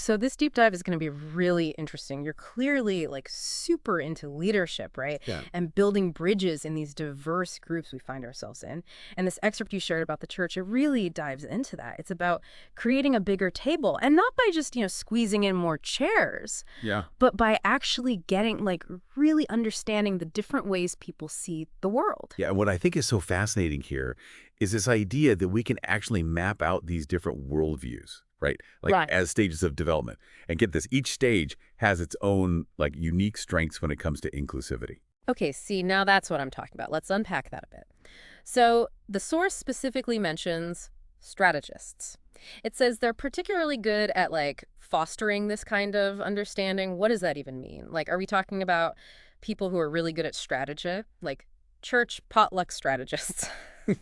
So this deep dive is going to be really interesting. You're clearly like super into leadership, right? Yeah. And building bridges in these diverse groups we find ourselves in. And this excerpt you shared about the church, it really dives into that. It's about creating a bigger table, and not by just, squeezing in more chairs, Yeah. but by actually getting like really understanding the different ways people see the world. Yeah, what I think is so fascinating here is this idea that we can actually map out these different worldviews, right? Like Right. as stages of development. And get this, each stage has its own like unique strengths when it comes to inclusivity. Okay, see, now that's what I'm talking about. Let's unpack that a bit. So, the source specifically mentions strategists. It says they're particularly good at like fostering this kind of understanding. What does that even mean? Like, are we talking about people who are really good at strategy, like church potluck strategists?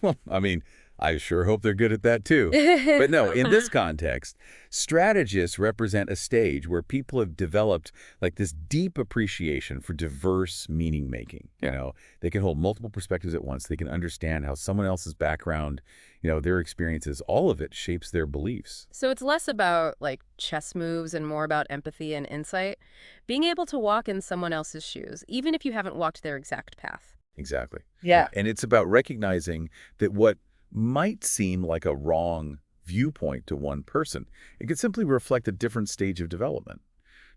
Well, I mean, I sure hope they're good at that too. But no, in this context, strategists represent a stage where people have developed like this deep appreciation for diverse meaning making. They can hold multiple perspectives at once. They can understand how someone else's background, their experiences, all of it shapes their beliefs. So it's less about like chess moves and more about empathy and insight. Being able to walk in someone else's shoes, even if you haven't walked their exact path. Exactly. Yeah. Yeah. And it's about recognizing that what might seem like a wrong viewpoint to one person, it could simply reflect a different stage of development,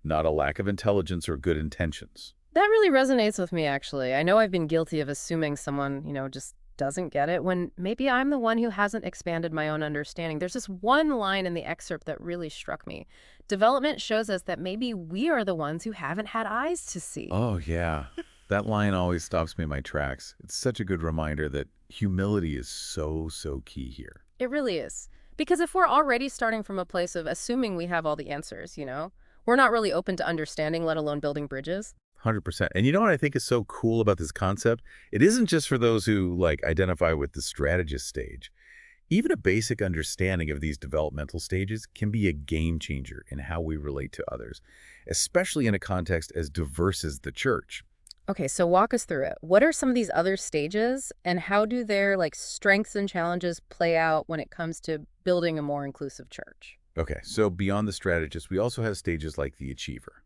not a lack of intelligence or good intentions. That really resonates with me, actually. I know I've been guilty of assuming someone, just doesn't get it when maybe I'm the one who hasn't expanded my own understanding. There's this one line in the excerpt that really struck me. Development shows us that maybe we are the ones who haven't had eyes to see. Oh, yeah. That line always stops me in my tracks. It's such a good reminder that humility is so, so key here. It really is. Because if we're already starting from a place of assuming we have all the answers, we're not really open to understanding, let alone building bridges. 100%. And you know what I think is so cool about this concept? It isn't just for those who like identify with the strategist stage. Even a basic understanding of these developmental stages can be a game changer in how we relate to others, especially in a context as diverse as the church. Okay, so walk us through it. What are some of these other stages, and how do their like strengths and challenges play out when it comes to building a more inclusive church? Okay, so beyond the strategist, we also have stages like the achiever.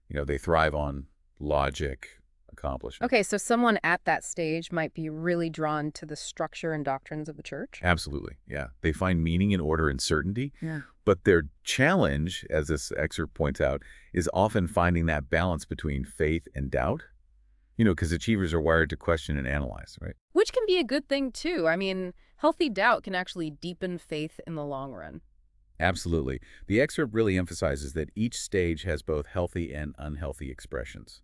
They thrive on logic, accomplishment. Okay, so someone at that stage might be really drawn to the structure and doctrines of the church. Absolutely, yeah. They find meaning and order and certainty, Yeah. but their challenge, as this excerpt points out, is often finding that balance between faith and doubt. Because achievers are wired to question and analyze, right? Which can be a good thing too. I mean, healthy doubt can actually deepen faith in the long run. Absolutely. The excerpt really emphasizes that each stage has both healthy and unhealthy expressions.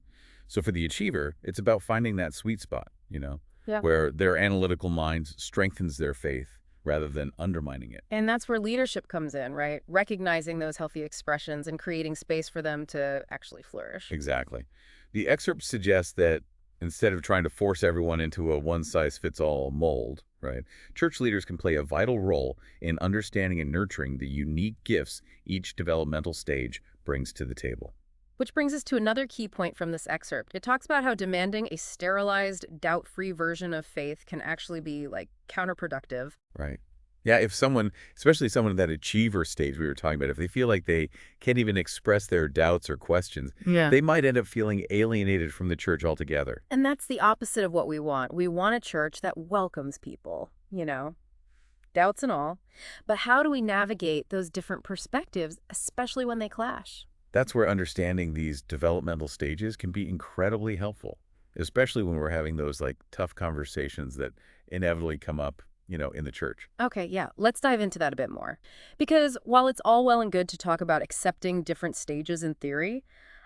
So for the achiever, it's about finding that sweet spot, Yeah. where their analytical mind strengthens their faith rather than undermining it. And that's where leadership comes in, right? Recognizing those healthy expressions and creating space for them to actually flourish. Exactly. The excerpt suggests that instead of trying to force everyone into a one-size-fits-all mold, right, church leaders can play a vital role in understanding and nurturing the unique gifts each developmental stage brings to the table. Which brings us to another key point from this excerpt. It talks about how demanding a sterilized, doubt-free version of faith can actually be, like, counterproductive. Right. Yeah, if someone, especially someone in that achiever stage we were talking about, if they feel like they can't even express their doubts or questions, Yeah. they might end up feeling alienated from the church altogether. And that's the opposite of what we want. We want a church that welcomes people, doubts and all. But how do we navigate those different perspectives, especially when they clash? That's where understanding these developmental stages can be incredibly helpful, especially when we're having those like tough conversations that inevitably come up, in the church. Okay, yeah, let's dive into that a bit more. Because while it's all well and good to talk about accepting different stages in theory,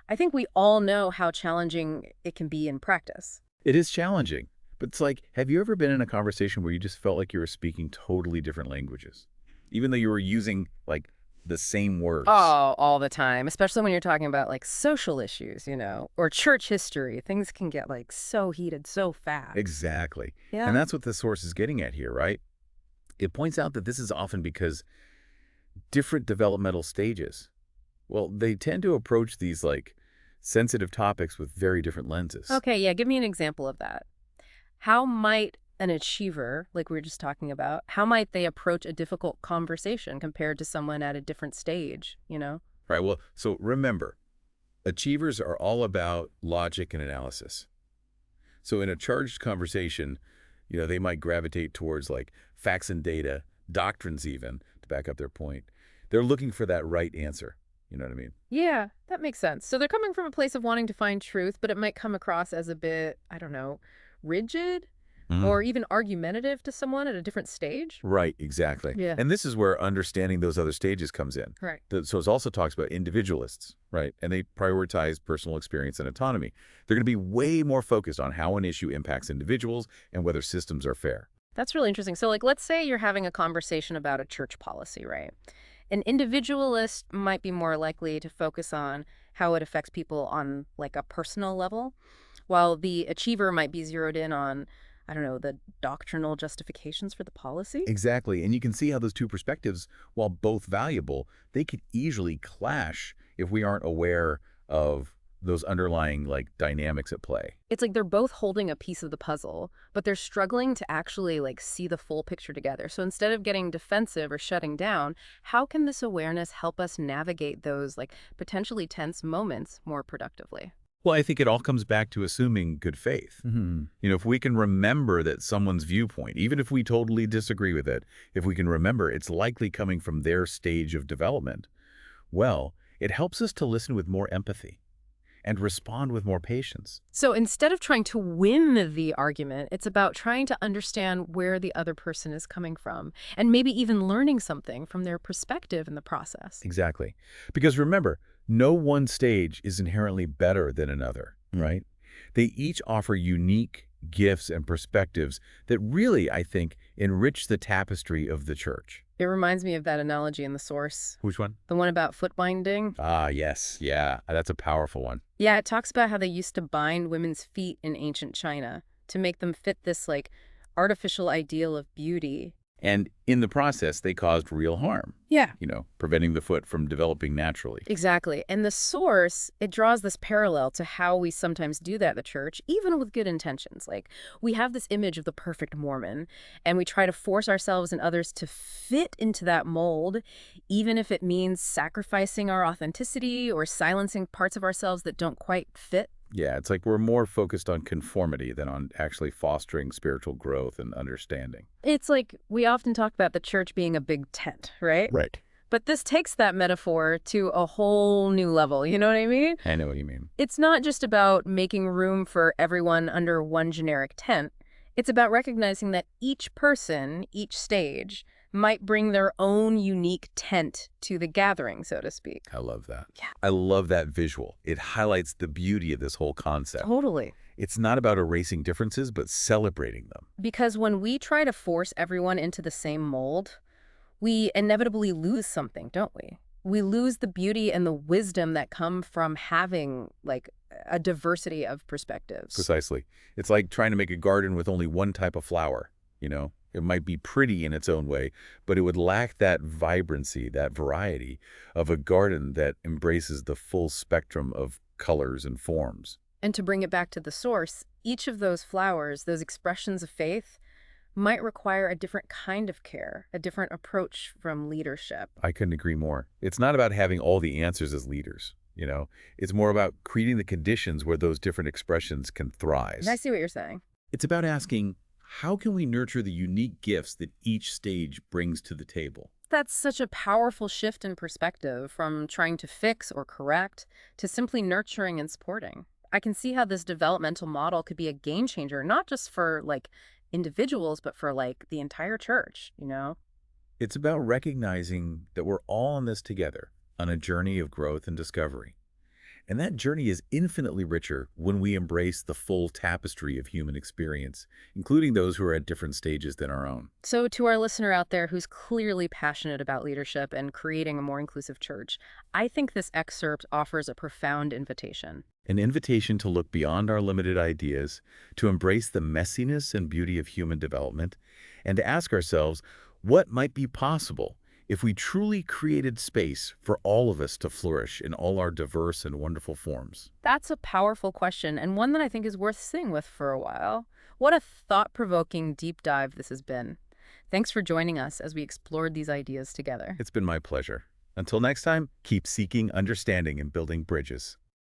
I think we all know how challenging it can be in practice. It is challenging, but it's like, have you ever been in a conversation where you just felt like you were speaking totally different languages, even though you were using like the same words? Oh, all the time, especially when you're talking about like social issues, or church history. Things can get like so heated so fast. Exactly. Yeah. And that's what the source is getting at here, right? It points out that this is often because different developmental stages, well, they tend to approach these like sensitive topics with very different lenses. Okay, yeah, give me an example of that. How might an achiever, like we were just talking about, how might they approach a difficult conversation compared to someone at a different stage? Right. Well, so remember, achievers are all about logic and analysis. So in a charged conversation, they might gravitate towards like facts and data, doctrines even, to back up their point. They're looking for that right answer. You know what I mean? Yeah, that makes sense. So they're coming from a place of wanting to find truth, but it might come across as a bit, I don't know, rigid or even argumentative to someone at a different stage. Right, exactly. Yeah. And this is where understanding those other stages comes in. Right. So it also talks about individualists, right? And they prioritize personal experience and autonomy. They're going to be way more focused on how an issue impacts individuals and whether systems are fair. That's really interesting. So, like, let's say you're having a conversation about a church policy, right? An individualist might be more likely to focus on how it affects people on, like, a personal level, while the achiever might be zeroed in on, I don't know, the doctrinal justifications for the policy. Exactly. And you can see how those two perspectives, while both valuable, they could easily clash if we aren't aware of those underlying like dynamics at play. It's like they're both holding a piece of the puzzle, but they're struggling to actually like see the full picture together. So instead of getting defensive or shutting down, how can this awareness help us navigate those like potentially tense moments more productively? Well, I think it all comes back to assuming good faith. If we can remember that someone's viewpoint, even if we totally disagree with it, if we can remember it's likely coming from their stage of development, well, it helps us to listen with more empathy and respond with more patience. So instead of trying to win the argument, it's about trying to understand where the other person is coming from and maybe even learning something from their perspective in the process. Exactly. Because remember, no one stage is inherently better than another, right? They each offer unique gifts and perspectives that really, I think, enrich the tapestry of the church. It reminds me of that analogy in the source. Which one? The one about foot binding. Ah, yes. Yeah, that's a powerful one. Yeah, it talks about how they used to bind women's feet in ancient China to make them fit this, like, artificial ideal of beauty. And in the process, they caused real harm. Yeah. Preventing the foot from developing naturally. Exactly. And the source, it draws this parallel to how we sometimes do that at the church, even with good intentions. Like, we have this image of the perfect Mormon, and we try to force ourselves and others to fit into that mold, even if it means sacrificing our authenticity or silencing parts of ourselves that don't quite fit. Yeah, it's like we're more focused on conformity than on actually fostering spiritual growth and understanding. It's like we often talk about the church being a big tent, right? Right. But this takes that metaphor to a whole new level, you know what I mean? I know what you mean. It's not just about making room for everyone under one generic tent. It's about recognizing that each person, each stage, might bring their own unique tent to the gathering, so to speak. I love that. Yeah. I love that visual. It highlights the beauty of this whole concept. Totally. It's not about erasing differences, but celebrating them. Because when we try to force everyone into the same mold, we inevitably lose something, don't we? We lose the beauty and the wisdom that come from having, like, a diversity of perspectives. Precisely. It's like trying to make a garden with only one type of flower, It might be pretty in its own way, but it would lack that vibrancy, that variety of a garden that embraces the full spectrum of colors and forms. And to bring it back to the source, each of those flowers, those expressions of faith, might require a different kind of care, a different approach from leadership. I couldn't agree more. It's not about having all the answers as leaders, It's more about creating the conditions where those different expressions can thrive. I see what you're saying. It's about asking, how can we nurture the unique gifts that each stage brings to the table? That's such a powerful shift in perspective from trying to fix or correct to simply nurturing and supporting. I can see how this developmental model could be a game changer, not just for like individuals, but for like the entire church. It's about recognizing that we're all in this together on a journey of growth and discovery. And that journey is infinitely richer when we embrace the full tapestry of human experience, including those who are at different stages than our own. So to our listener out there who's clearly passionate about leadership and creating a more inclusive church, I think this excerpt offers a profound invitation. An invitation to look beyond our limited ideas, to embrace the messiness and beauty of human development, and to ask ourselves what might be possible if we truly created space for all of us to flourish in all our diverse and wonderful forms. That's a powerful question, and one that I think is worth sitting with for a while. What a thought-provoking deep dive this has been. Thanks for joining us as we explored these ideas together. It's been my pleasure. Until next time, keep seeking understanding and building bridges.